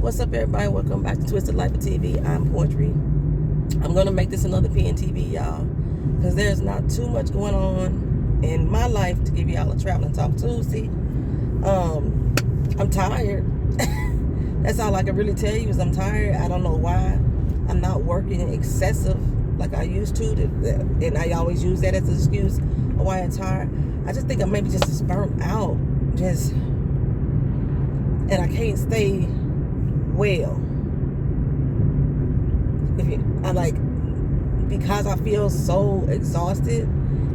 What's up, everybody? Welcome back to Twisted Life of TV. I'm Poetry. I'm going to make this another Pntv, y'all, because there's not too much going on in my life to give y'all a traveling talk Tuesday. I'm tired. That's all I can really tell you is I'm tired. I don't know why. I'm not working excessive like I used to, and I always use that as an excuse of why I'm tired. I just think I'm maybe just burnt out, and I can't stay well. Because I feel so exhausted,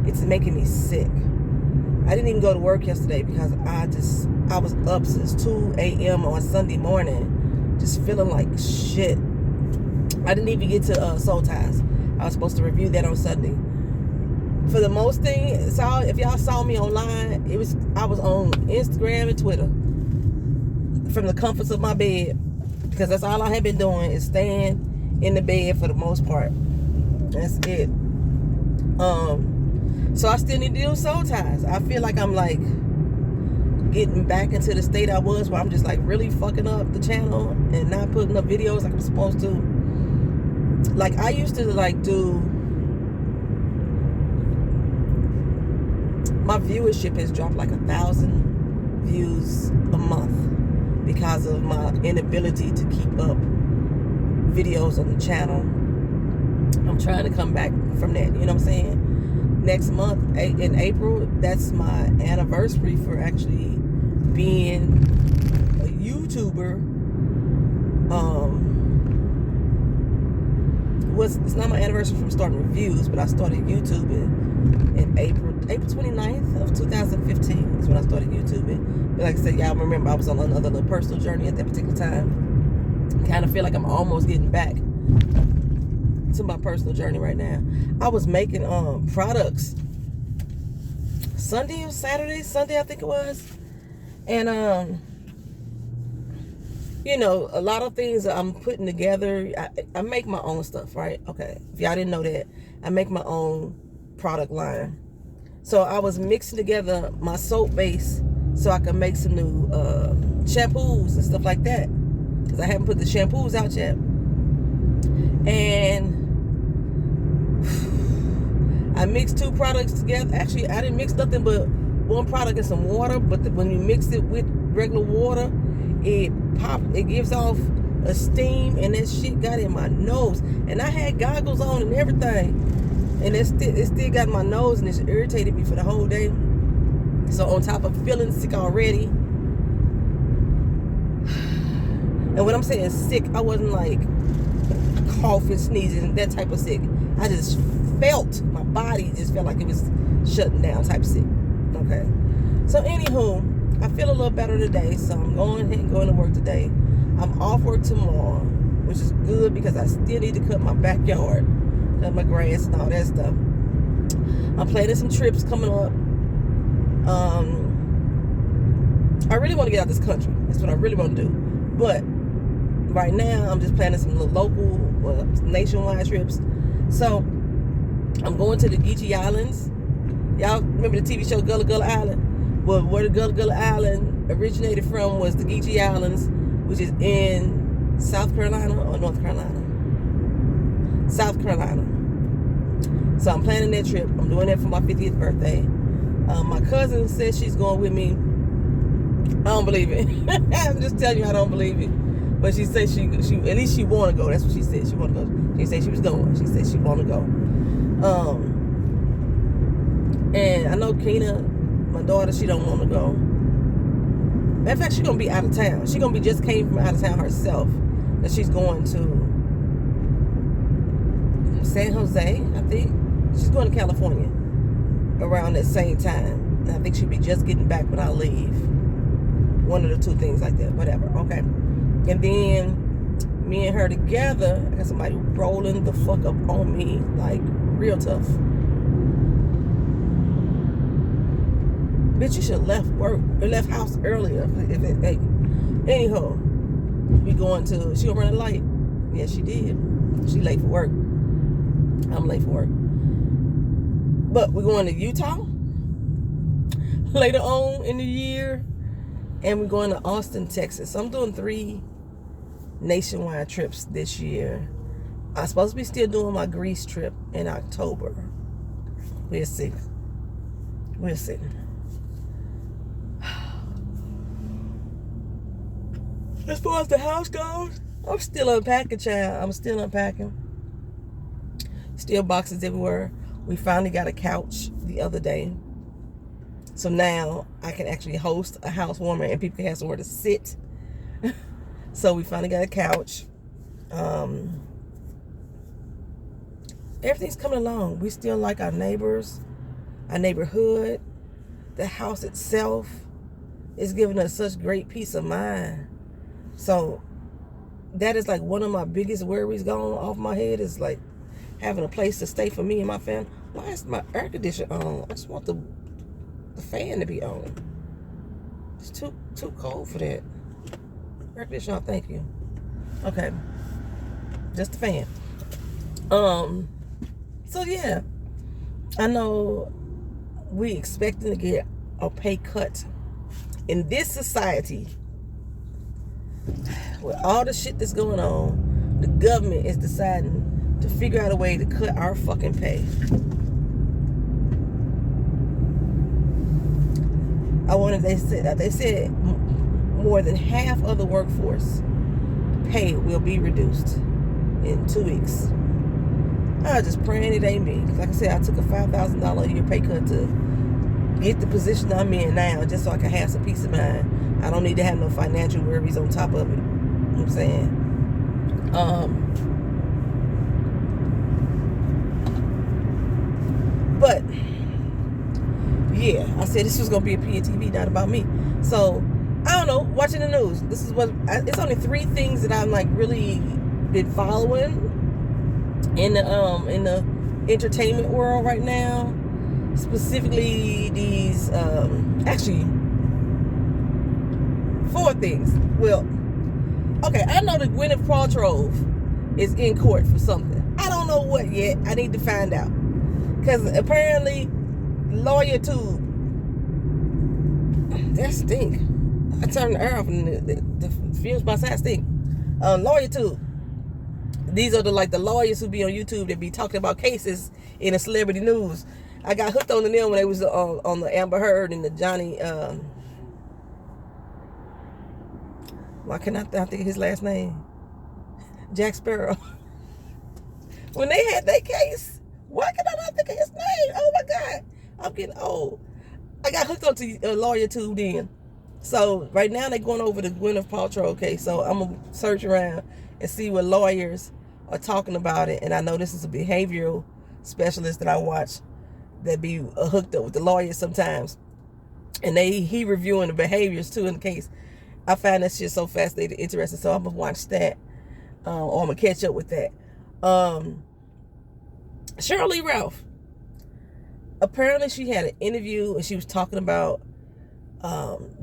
it's making me sick. I didn't even go to work yesterday because I was up since 2 a.m. on Sunday morning, just feeling like shit. I didn't even get to Soul Ties. I was supposed to review that on Sunday. For the most thing, so if y'all saw me online, I was on Instagram and Twitter from the comforts of my bed, because that's all I have been doing is staying in the bed for the most part. That's it. So I still need to do Soul Ties. I feel like I'm like getting back into the state I was, where I'm just like really fucking up the channel and not putting up videos like I'm supposed to. Like I used to like do, my viewership has dropped like 1,000 views a month because of my inability to keep up videos on the channel. I'm trying to come back from that, you know what I'm saying? Next month, in April, that's my anniversary for actually being a YouTuber. It's not my anniversary from starting reviews, but I started YouTubing in April 29th of 2015 is when I started YouTubing. But like I said, y'all remember I was on another little personal journey at that particular time. Kind of feel like I'm almost getting back to my personal journey right now. I was making products Sunday or Sunday I think it was, and you know, a lot of things I'm putting together. I make my own stuff, right? Okay, if y'all didn't know that, I make my own product line. So I was mixing together my soap base so I can make some new shampoos and stuff like that, because I haven't put the shampoos out yet. And I mixed two products together. Actually, I didn't mix nothing but one product and some water, but when you mix it with regular water, it gives off a steam, and that shit got in my nose. And I had goggles on and everything, and it still got in my nose, and it irritated me for the whole day. So on top of feeling sick already, and when I'm saying sick, I wasn't like coughing, sneezing, that type of sick. I just felt, my body just felt like it was shutting down type of sick. Okay. So anywho, I feel a little better today, so I'm going ahead and going to work today. I'm off work tomorrow, which is good because I still need to cut my backyard, cut my grass and all that stuff. I'm planning some trips coming up. I really want to get out of this country. That's what I really want to do. But right now, I'm just planning some little local, nationwide trips. So I'm going to the Geechee Islands. Y'all remember the TV show Gullah Gullah Island? Well, where the Gullah Gullah Island originated from was the Geechee Islands, which is in South Carolina or North Carolina? South Carolina. So I'm planning that trip. I'm doing that for my 50th birthday. My cousin said she's going with me. I don't believe it. I'm just telling you, I don't believe it. But she said she at least she want to go. That's what she said. She want to go. She said she was going. She said she want to go. And I know Chyna, my daughter, she don't want to go. Matter of fact, she's gonna be out of town. She gonna be just came from out of town herself. And she's going to San Jose, I think. She's going to California around that same time. And I think she'll be just getting back when I leave. One of the two things like that. Whatever. Okay. And then me and her together, I got somebody rolling the fuck up on me, like real tough. Bitch, you should have left work or left house earlier. Anyhow, we going to, she gonna run a light. Yeah, she did. She late for work. I'm late for work. But we're going to Utah later on in the year. And we're going to Austin, Texas. So I'm doing 3 nationwide trips this year. I'm supposed to be still doing my Greece trip in October. We'll see. We'll see. As far as the house goes, I'm still unpacking, child. I'm still unpacking. Still boxes everywhere. We finally got a couch the other day. So now I can actually host a housewarmer and people can have somewhere to sit. So we finally got a couch. Everything's coming along. We still like our neighbors, our neighborhood. The house itself is giving us such great peace of mind. So that is like one of my biggest worries gone off my head, is like having a place to stay for me and my family. Why is my air conditioner on? I just want the fan to be on. It's too cold for that. Air conditioner on, thank you. Okay. Just the fan. So yeah. I know we expecting to get a pay cut in this society. With all the shit that's going on, the government is deciding to figure out a way to cut our fucking pay. They said more than half of the workforce pay will be reduced in 2 weeks. I was just praying it ain't me. Like I said, I took a $5,000 a year pay cut to get the position I'm in now, just so I can have some peace of mind. I don't need to have no financial worries on top of it. You know what I'm saying? But yeah, I said this was gonna be a Pntv, not about me. So I don't know. Watching the news, this is what it's only 3 things that I'm like really been following in the entertainment world right now. Specifically, these actually 4 things. Well, okay, I know that Gwyneth Paltrow is in court for something. I don't know what yet. I need to find out. Because apparently, Lawyer Tube, that stink. I turned the air off and the fumes by side stink. Lawyer Tube. These are the lawyers who be on YouTube that be talking about cases in the celebrity news. I got hooked on the nail when they was on the Amber Heard and the Johnny. Why can I think of his last name? Jack Sparrow. When they had that case, why can I not think of his name? Oh my God, I'm getting old. I got hooked onto Lawyer Tube then. So right now they're going over the Gwyneth Paltrow case. So I'm gonna search around and see what lawyers are talking about it. And I know this is a behavioral specialist that I watch that be hooked up with the lawyers sometimes, and he reviewing the behaviors too in the case. I find that shit so fascinating, interesting. So I'm gonna watch that, or I'm gonna catch up with that. Shirley Ralph. Apparently, she had an interview and she was talking about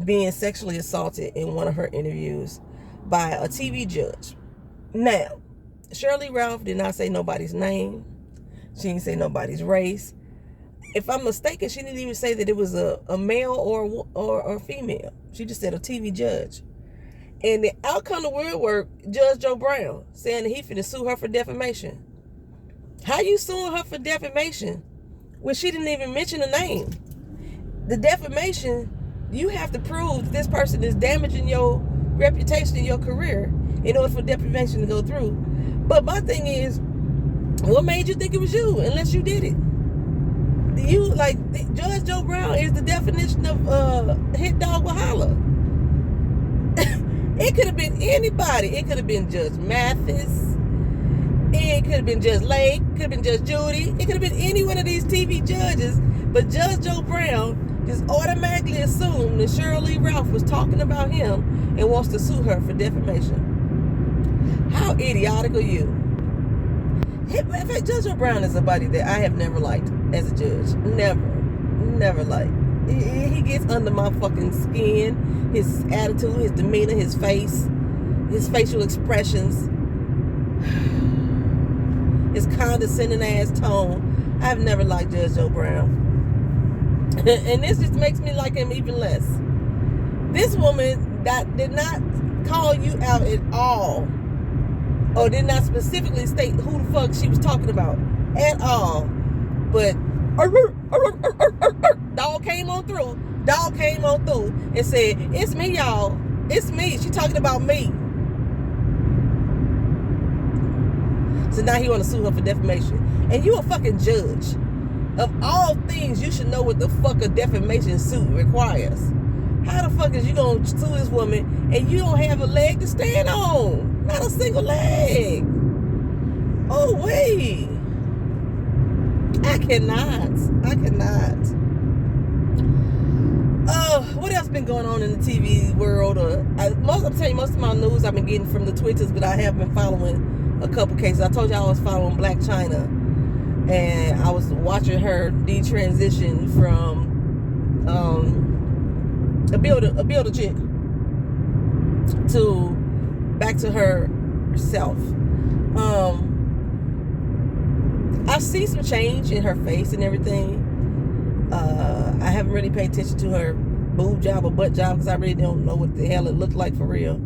being sexually assaulted in one of her interviews by a TV judge. Now, Shirley Ralph did not say nobody's name. She didn't say nobody's race. If I'm mistaken, she didn't even say that it was a male or a female. She just said a TV judge. And the outcome of the word work, Judge Joe Brown, saying that he finna sue her for defamation. How you suing her for defamation when she didn't even mention a name? The defamation, you have to prove that this person is damaging your reputation and your career in order for defamation to go through. But my thing is, what made you think it was you unless you did it? You, Judge Joe Brown is the definition of hit dog with holler. It could have been anybody. It could have been Judge Mathis. It could have been Judge Lake. It could have been Judge Judy. It could have been any one of these TV judges. But Judge Joe Brown just automatically assumed that Shirley Ralph was talking about him and wants to sue her for defamation. How idiotic are you? In fact, Judge Joe Brown is somebody that I have never liked as a judge. Never liked. He gets under my fucking skin. His attitude, his demeanor, his face, his facial expressions, his condescending ass tone. I've never liked Judge Joe Brown. And this just makes me like him even less. This woman that did not call you out at all or did not specifically state who the fuck she was talking about at all. But dog came on through. Dog came on through and said, "It's me, y'all. It's me. She talking about me." So now he want to sue her for defamation. And you a fucking judge. Of all things, you should know what the fuck a defamation suit requires. How the fuck is you gonna sue this woman and you don't have a leg to stand on? Not a single leg. Oh wait. I cannot. What else been going on in the TV world? I'm telling you, most of my news I've been getting from the Twitters, but I have been following a couple cases. I told you I was following Blac Chyna, and I was watching her detransition from a builder chick to back to herself. I see some change in her face and everything. I haven't really paid attention to her boob job or butt job because I really don't know what the hell it looked like for real.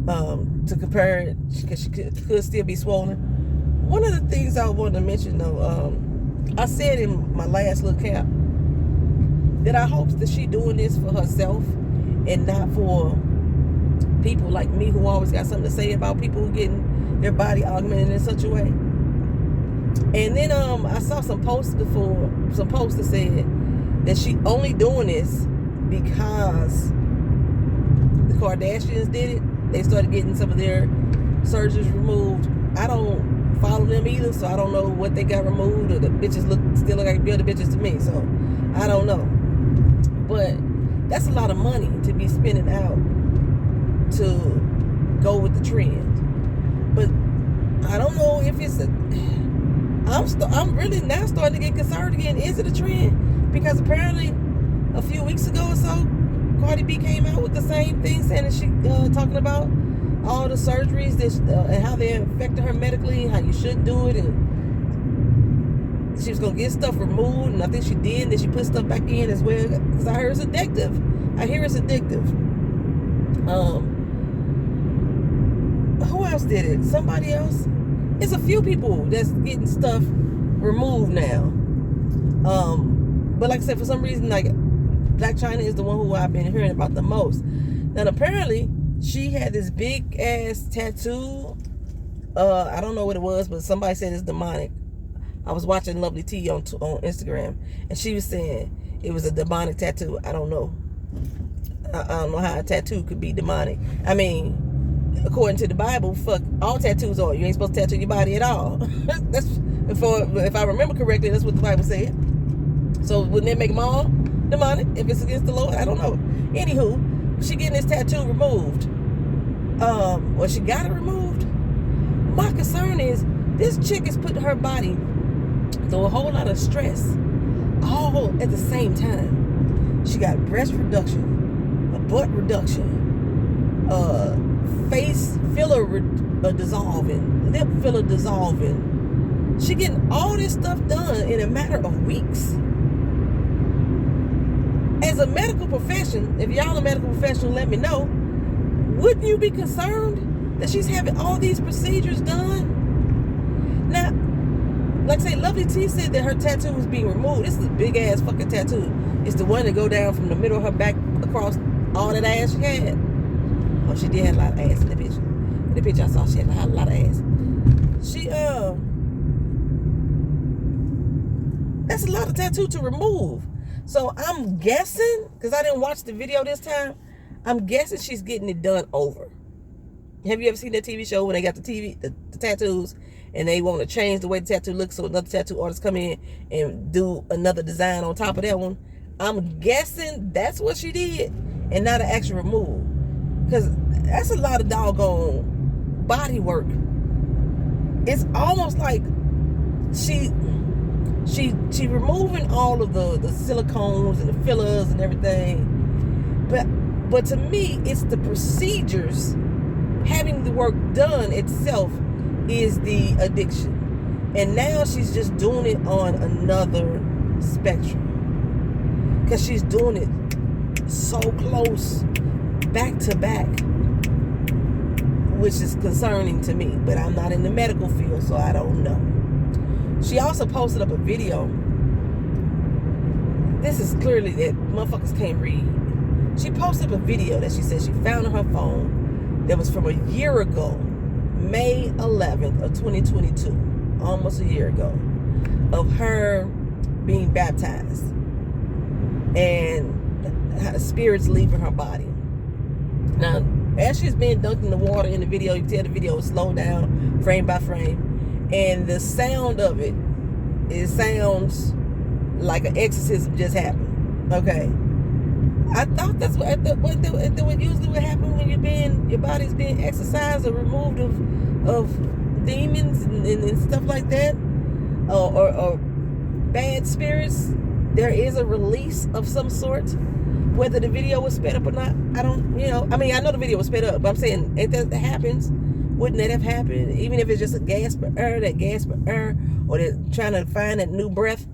To compare it, because she could still be swollen. One of the things I wanted to mention though, I said in my last little cap that I hope that she doing this for herself and not for people like me who always got something to say about people who getting their body augmented in such a way. And then I saw some posts that said that she only doing this because the Kardashians did it. They started getting some of their surgeries removed. I don't follow them either, so I don't know what they got removed, or the bitches still look like builder bitches to me, so I don't know. But that's a lot of money to be spending out to go with the trend. But I don't know if it's I'm really now starting to get concerned again. Is it a trend? Because apparently a few weeks ago or so, Cardi B came out with the same thing, saying that she talking about all the surgeries that and how they affected her medically, how you shouldn't do it, and she was gonna get stuff removed, and I think she did. And then she put stuff back in as well because I heard it's addictive. Who else did it? Somebody else? It's a few people that's getting stuff removed now. But like I said, for some reason, like Blac Chyna is the one who I've been hearing about the most. Now apparently she had this big ass tattoo. I don't know what it was, but somebody said it's demonic. I was watching Lovely T on Instagram, and she was saying it was a demonic tattoo. I don't know. I don't know how a tattoo could be demonic. I mean, according to the Bible, fuck, all tattoos are. You ain't supposed to tattoo your body at all. That's if I remember correctly, that's what the Bible said. So wouldn't that make them all demonic if it's against the Lord? I don't know. Anywho, she getting this tattoo removed. Or she got it removed. My concern is this chick is putting her body through a whole lot of stress all at the same time. She got breast reduction, a butt reduction, face filler dissolving, lip filler dissolving. She getting all this stuff done in a matter of weeks. As a medical profession, if y'all a medical professional, let me know. Wouldn't you be concerned that she's having all these procedures done? Now, like I say, Lovely T said that her tattoo was being removed. This is a big ass fucking tattoo. It's the one that go down from the middle of her back across all that ass she had. Oh, she did have a lot of ass in the picture. In the picture I saw, she had a lot of ass. She, that's a lot of tattoo to remove. So I'm guessing, because I didn't watch the video this time, I'm guessing she's getting it done over. Have you ever seen that TV show when they got the tattoos and they want to change the way the tattoo looks so another tattoo artist come in and do another design on top of that one? I'm guessing that's what she did and not an actual remove. Because that's a lot of doggone body work. It's almost like she removing all of the silicones and the fillers and everything. But to me, it's the procedures, having the work done itself is the addiction. And now she's just doing it on another spectrum. Because she's doing it so close, back to back, which is concerning to me. But I'm not in the medical field, so I don't know. She also posted up a video. This is clearly that motherfuckers can't read. She posted up a video that she said she found on her phone that was from a year ago, May 11th of 2022, almost a year ago, of her being baptized and how the spirits leaving her body. Now, as she's being dunked in the water in the video, you can tell the video is slowed down frame by frame, and the sound of it sounds like an exorcism just happened. Okay, I thought that's what usually would happen when your body's being exorcised or removed of demons and stuff like that, or bad spirits. There is a release of some sort. Whether the video was sped up or not, I don't, I mean, I know the video was sped up, but I'm saying, if that happens, wouldn't that have happened? Even if it's just a gasp for air, or they're trying to find that new breath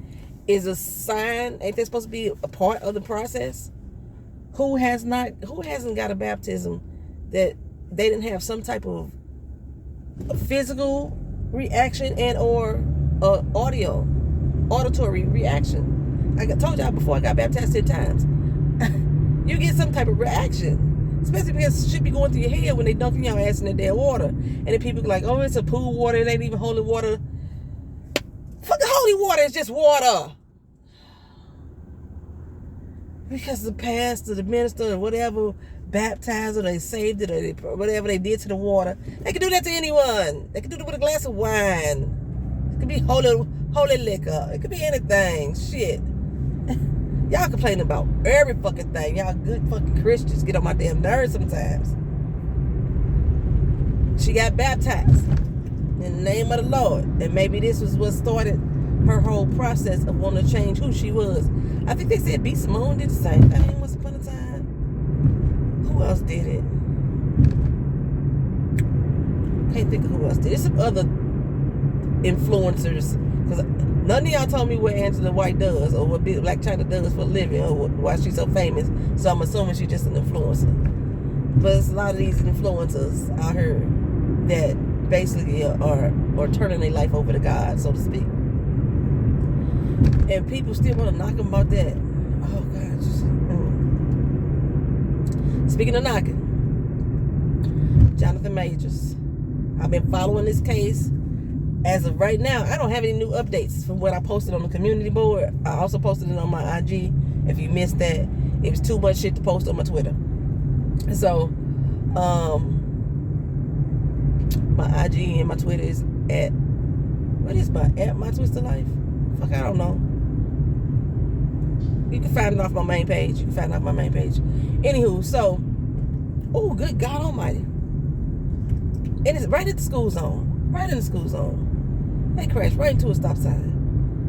is a sign. Ain't that supposed to be a part of the process? Who hasn't got a baptism that they didn't have some type of physical reaction and or auditory reaction? Like I told y'all before, I got baptized 10 times. You get some type of reaction, especially because shit be going through your head when they dunking your ass in the damn water, and then people be like, "Oh, it's a pool water. It ain't even holy water." Fucking holy water is just water. Because the pastor, the minister, or whatever baptized or they saved it or whatever they did to the water, they can do that to anyone. They can do it with a glass of wine. It could be holy liquor. It could be anything. Shit. Y'all complaining about every fucking thing. Y'all good fucking Christians get on my damn nerves sometimes. She got baptized in the name of the Lord. And maybe this was what started her whole process of wanting to change who she was. I think they said B. Simone did the same thing once upon a time. Who else did it? Can't think of who else did it. There's some other influencers. Because none of y'all told me what Angela White does or what Blac Chyna does for a living or why she's so famous. So I'm assuming she's just an influencer. But it's a lot of these influencers out here that basically are turning their life over to God, so to speak. And people still want to knock them about that. Oh, God. Speaking of knocking, Jonathan Majors. I've been following this case. As of right now, I don't have any new updates from what I posted on the community board. I also posted it on my IG. If you missed that, it was too much shit to post on my Twitter. So, my IG and my Twitter is at, what is my Twister Life? Fuck, I don't know. You can find it off my main page. Anywho, so, oh, good God Almighty. And it's right at the school zone. Right in the school zone. They crashed right into a stop sign.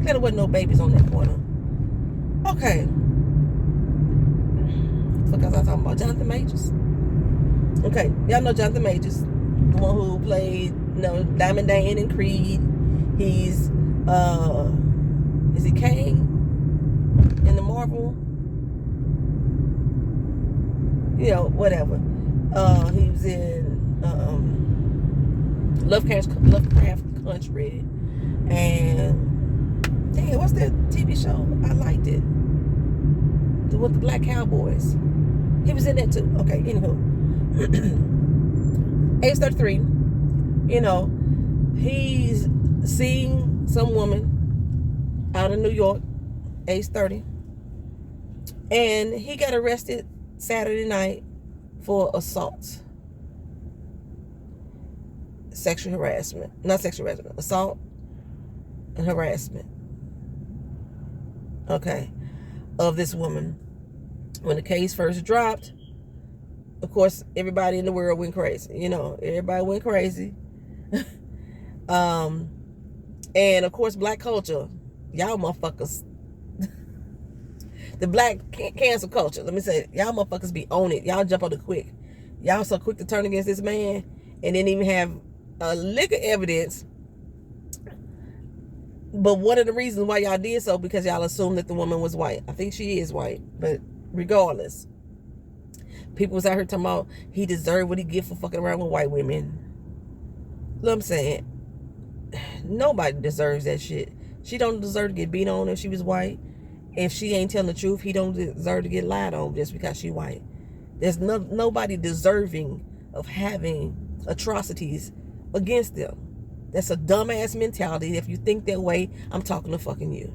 Glad there wasn't no babies on that corner. Okay. Fuck, I was talking about Jonathan Majors. Okay, y'all know Jonathan Majors, the one who played, Diamond Dan in Creed. He's, is he Kang in the Marvel? Whatever. He was in Lovecraft Country, and damn, what's that TV show? I liked it. With the Black Cowboys. He was in that too. Okay, anywho. Age 33. He's seeing some woman out in New York, age 30. And he got arrested Saturday night for assault. Sexual harassment. Not sexual harassment. Assault and harassment. Okay. Of this woman. When the case first dropped, of course, everybody in the world went crazy. Everybody went crazy. And of course, black culture, y'all motherfuckers, the black cancel culture, let me say, y'all motherfuckers be on it. Y'all jump on it quick. Y'all so quick to turn against this man and didn't even have a lick of evidence. But one of the reasons why y'all did so, because y'all assumed that the woman was white. I think she is white, but regardless. People was out here talking about he deserved what he get for fucking around with white women. You know what I'm saying? Nobody deserves that shit. She don't deserve to get beat on if she was white. If she ain't telling the truth, he don't deserve to get lied on just because she white. There's nobody deserving of having atrocities against them. That's a dumbass mentality. If you think that way, I'm talking to fucking you.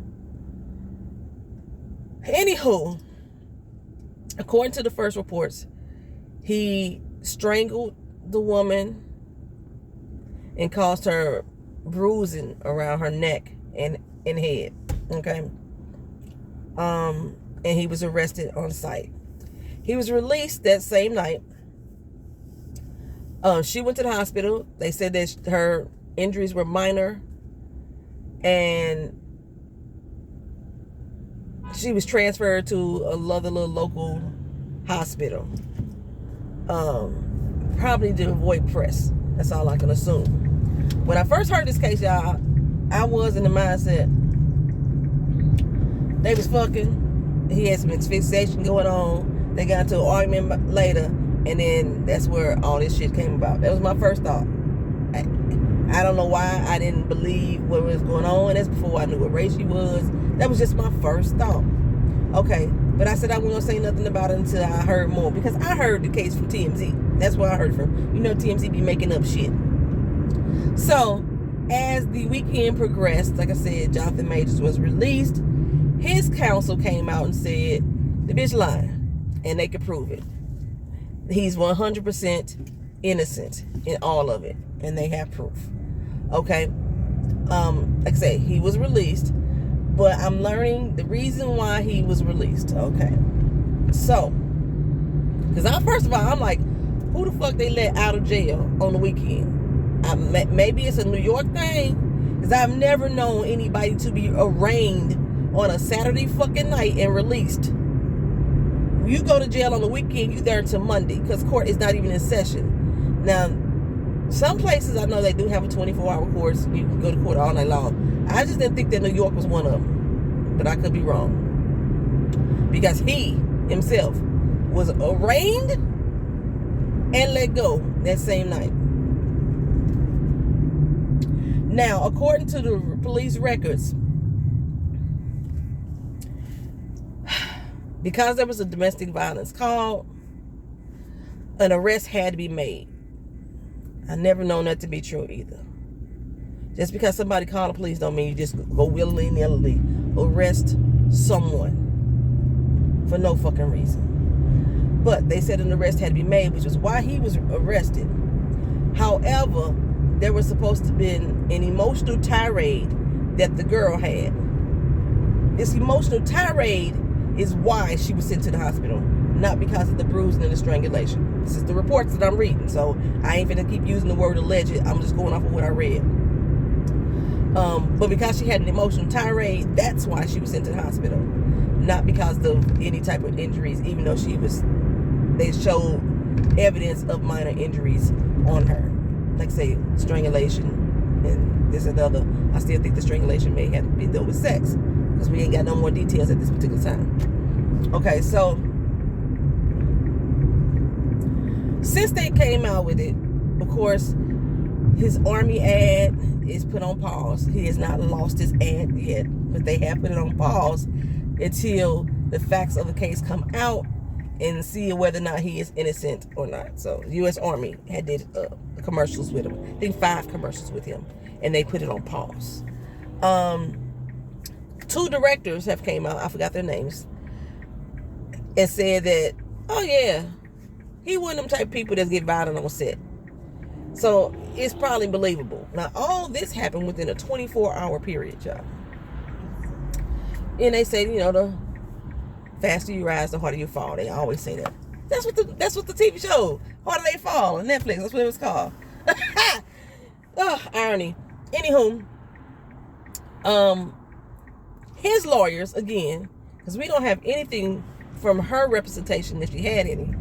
Anywho, according to the first reports, he strangled the woman and caused her bruising around her neck and head. Okay. And he was arrested on site. He was released that same night. She went to the hospital. They said that her injuries were minor, and she was transferred to another little local hospital. Probably to avoid press. That's all I can assume. When I first heard this case, y'all, I was in the mindset they was fucking. He had some asphyxiation going on. They got into an argument later, and then that's where all this shit came about. That was my first thought. I don't know why I didn't believe what was going on. That's before I knew what race she was. That was just my first thought. Okay, but I said I wasn't going to say nothing about it until I heard more, because I heard the case from TMZ. That's where I heard from. You know, TMZ be making up shit. So, as the weekend progressed, like I said, Jonathan Majors was released. His counsel came out and said the bitch lying, and they could prove it. He's 100% innocent in all of it, and they have proof. Okay, like I say, he was released, but I'm learning the reason why he was released. Okay, so because first of all, I'm like, who the fuck they let out of jail on the weekend? Maybe it's a New York thing, because I've never known anybody to be arraigned on a Saturday fucking night and released. You go to jail on the weekend, you there until Monday, because court is not even in session. Now, some places I know they do have a 24-hour court. You can go to court all night long. I just didn't think that New York was one of them, but I could be wrong, because he himself was arraigned and let go that same night. Now, according to the police records, because there was a domestic violence call, an arrest had to be made. I never known that to be true either. Just because somebody called the police don't mean you just go willy-nilly arrest someone for no fucking reason. But they said an arrest had to be made, which is why he was arrested. However, there was supposed to have been an emotional tirade that the girl had. This emotional tirade is why she was sent to the hospital, not because of the bruising and the strangulation. This is the reports that I'm reading, so I ain't gonna keep using the word alleged. I'm just going off of what I read. But because she had an emotional tirade, that's why she was sent to the hospital, not because of any type of injuries, even though they showed evidence of minor injuries on her. Like say, strangulation and this and the other. I still think the strangulation may have been done with sex, because we ain't got no more details at this particular time. Okay, so since they came out with it, of course, his Army ad is put on pause. He has not lost his ad yet, but they have put it on pause until the facts of the case come out and see whether or not he is innocent or not. So U.S. Army had did commercials with him. I think 5 commercials with him, and they put it on pause. 2 directors have came out, I forgot their names, and said that, oh yeah, he one of them type of people that get violent on set. So it's probably believable. Now, all this happened within a 24-hour period, y'all. And they say, you know, the faster you rise, the harder you fall. They always say that. That's what the TV show, Harder They Fall, on Netflix. That's what it was called. Oh, irony. Anywho, his lawyers, again, because we don't have anything from her representation, if she had any,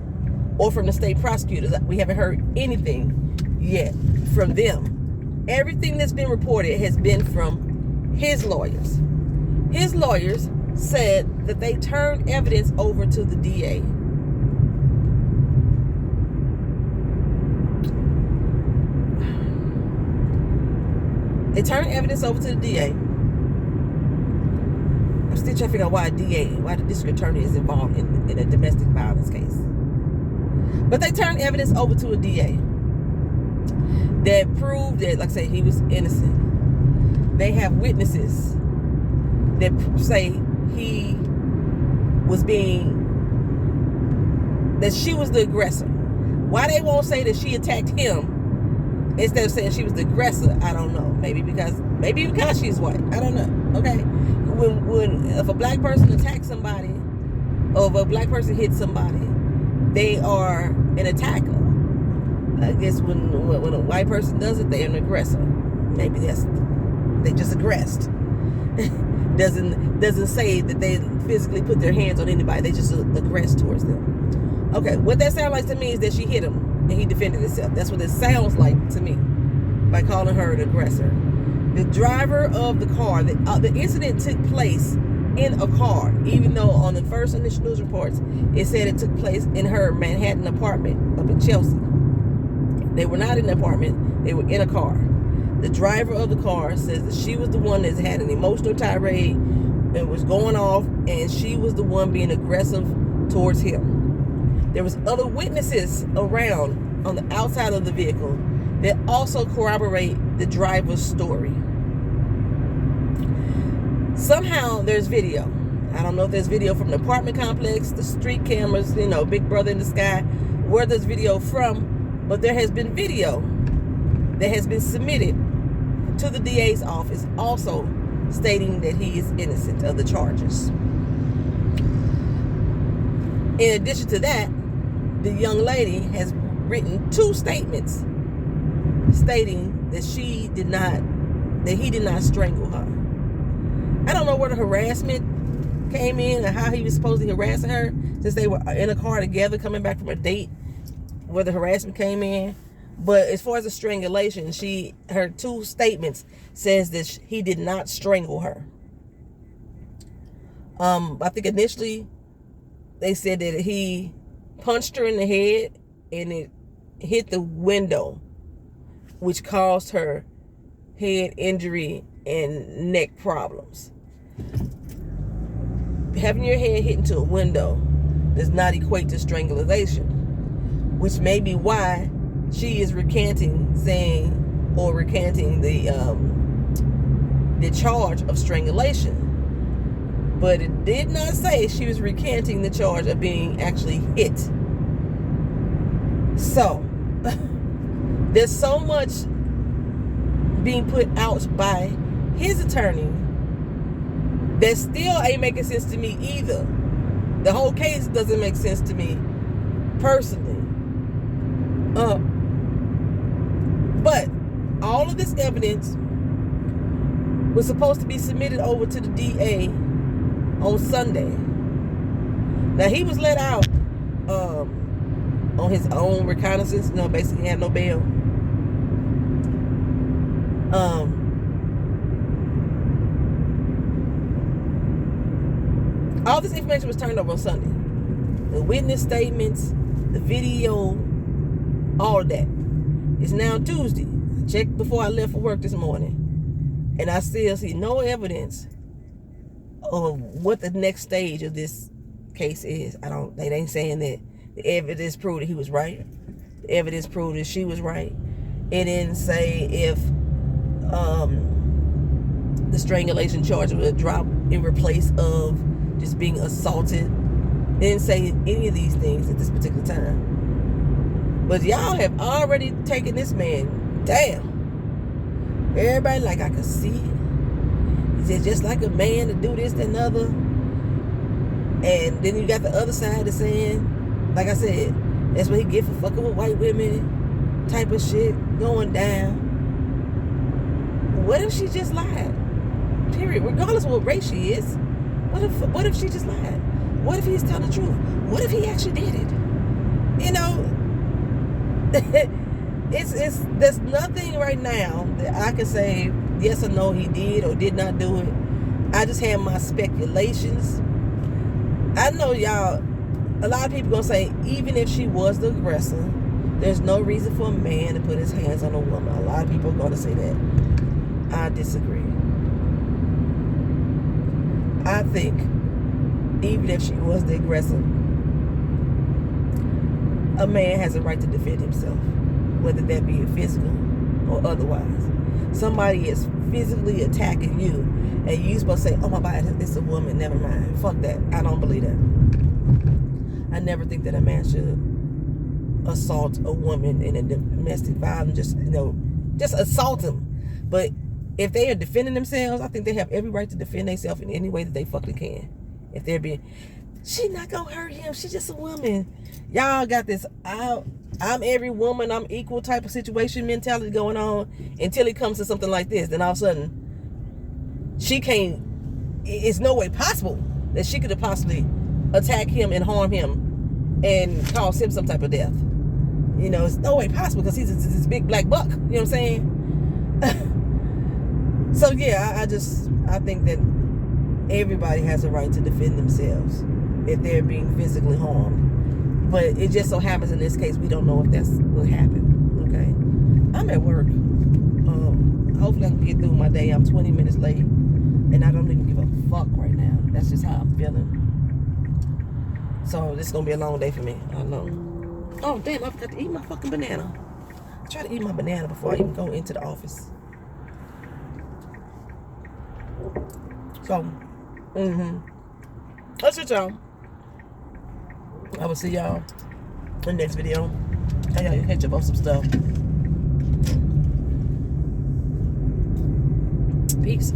or from the state prosecutors. We haven't heard anything yet from them. Everything that's been reported has been from his lawyers. His lawyers said that they turned evidence over to the DA. turned evidence over to the DA. I'm still trying to figure out why the district attorney is involved in a domestic violence case. But they turned evidence over to a DA that proved that, like I say, he was innocent. They have witnesses that say that she was the aggressor. Why they won't say that she attacked him instead of saying she was the aggressor, I don't know. Maybe because she's white. I don't know. Okay, if a black person attacks somebody, or if a black person hits somebody, they are an attacker. I guess when a white person does it, they're an aggressor. Maybe they just aggressed. Doesn't say that they physically put their hands on anybody. They just aggressed towards them. Okay, what that sounds like to me is that she hit him and he defended himself. That's what it sounds like to me by calling her an aggressor. The driver of the car, the incident took place in a car, even though on the first initial news reports it said it took place in her Manhattan apartment up in Chelsea. They were not in the apartment, they were in a car. The driver of the car says that she was the one that had an emotional tirade and was going off, and she was the one being aggressive towards him. There was other witnesses around on the outside of the vehicle that also corroborate the driver's story. Somehow there's video. I don't know if there's video from the apartment complex, the street cameras, Big Brother in the sky, where there's video from, but there has been video that has been submitted to the DA's office also stating that he is innocent of the charges. In addition to that, the young lady has written 2 statements stating that he did not strangle her. I don't know where the harassment came in and how he was supposedly harassing her, since they were in a car together coming back from a date, where the harassment came in. But as far as the strangulation, her 2 statements says that he did not strangle her. I think initially they said that he punched her in the head and it hit the window, which caused her head injury and neck problems. Having your head hit into a window does not equate to strangulation, which may be why she is recanting the charge of strangulation. But it did not say she was recanting the charge of being actually hit. So there's so much being put out by his attorney that still ain't making sense to me either. The whole case doesn't make sense to me personally. But all of this evidence was supposed to be submitted over to the DA on Sunday. Now, he was let out on his own reconnaissance. Basically had no bail. All this information was turned over on Sunday. The witness statements, the video, all of that. It's now Tuesday. I checked before I left for work this morning, and I still see no evidence of what the next stage of this case is. They ain't saying that the evidence proved that he was right. The evidence proved that she was right. It didn't say if the strangulation charge would drop in replace of just being assaulted. It didn't say any of these things at this particular time. But y'all have already taken this man down. Everybody like, I could see it. He said, just like a man to do this, that, and other. And then you got the other side that's saying, like I said, that's what he get for fucking with white women, type of shit going down. What if she just lied? Period. Regardless of what race she is. What if she just lied? What if he's telling the truth? What if he actually did it? There's nothing right now that I can say yes or no he did or did not do it. I just have my speculations. I know y'all, a lot of people gonna say even if she was the aggressor, there's no reason for a man to put his hands on a woman. A lot of people are gonna say that. I disagree. I think even if she was the aggressor, a man has a right to defend himself, whether that be physical or otherwise. Somebody is physically attacking you, and you supposed to say, oh my God, it's a woman, never mind. Fuck that. I don't believe that. I never think that a man should assault a woman in a domestic violence, just assault them. But if they are defending themselves, I think they have every right to defend themselves in any way that they fucking can. If they're being, she's not gonna hurt him, she's just a woman. Y'all got this I'm every woman, I'm equal type of situation mentality going on until it comes to something like this. Then all of a sudden, she can't, it's no way possible that she could have possibly attacked him and harm him and cause him some type of death. You know, it's no way possible because he's this big black buck. You know what I'm saying? So yeah, I think that everybody has a right to defend themselves if they're being physically harmed. But it just so happens in this case, we don't know if that's what happened. Okay, I'm at work. Hopefully I can get through my day. I'm 20 minutes late, and I don't even give a fuck right now. That's just how I'm feeling. So this is gonna be a long day for me. I know. Oh damn! I forgot to eat my fucking banana. I try to eat my banana before I even go into the office. So, that's it, y'all. I will see y'all in the next video. I gotta catch up on some stuff. Peace.